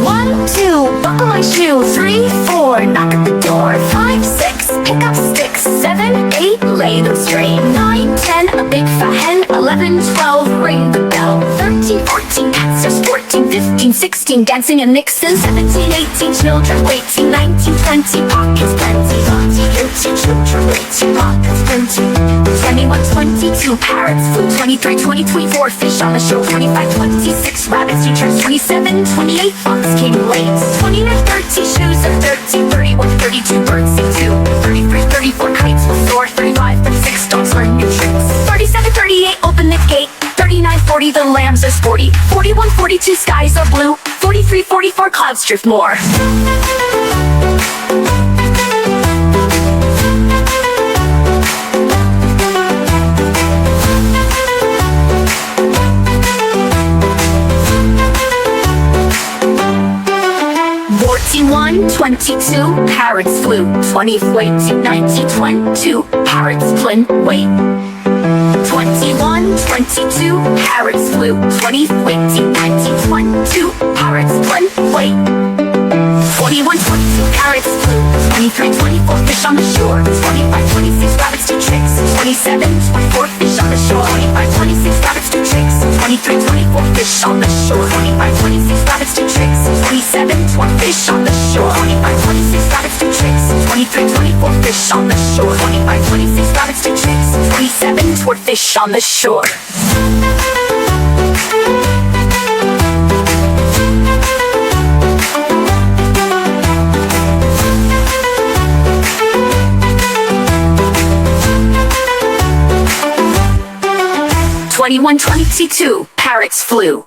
One, two, buckle my shoe. 3, 4, knock at the door. 5, 6, pick up sticks. 7, 8, lay them straight. 9, 10, a big fat hen. 11, 12, ring the bell. 13, 14, cats are sporting. 15, 16, dancing and mixing. 17, 18, children waiting. 19, 20, pockets plenty. 20, children waiting, pockets plenty. 21, 22, parrots flew. 23, 20, 24, fish on the shore. 25, 26, rabbits, teachers. 27, 28, fox came late. 29, 30, shoes are 30. 31, 32, birds sing too. 33, 34, kites will soar. 35, 36, dogs learn new tricks. 37, 38, open the gate. 39, 40, the lambs are sporty. 41, 42, skies are blue. 43, 44, clouds drift more. One, 22, parrots flew. 20, wait, 19, 22, parrots flynn, wait. 21, 22, parrots flew. 20, wait, 19, 22, parrots flynn, wait. 21, 22, parrots flew. 23, 24, fish on the shore. 25, 26, rabbits do tricks. 27, 24, fish on the shore. 25, 26, rabbits do tricks. 23, 24, fish on the shore. 25, 26, rabbits do tricks. 27, 20, fish on the shore. 25, 26, rabbits do tricks. 23, 24, fish on the shore. 25, 26, rabbits do tricks. 27, 20, fish on the shore. 21, 22, parrots flew.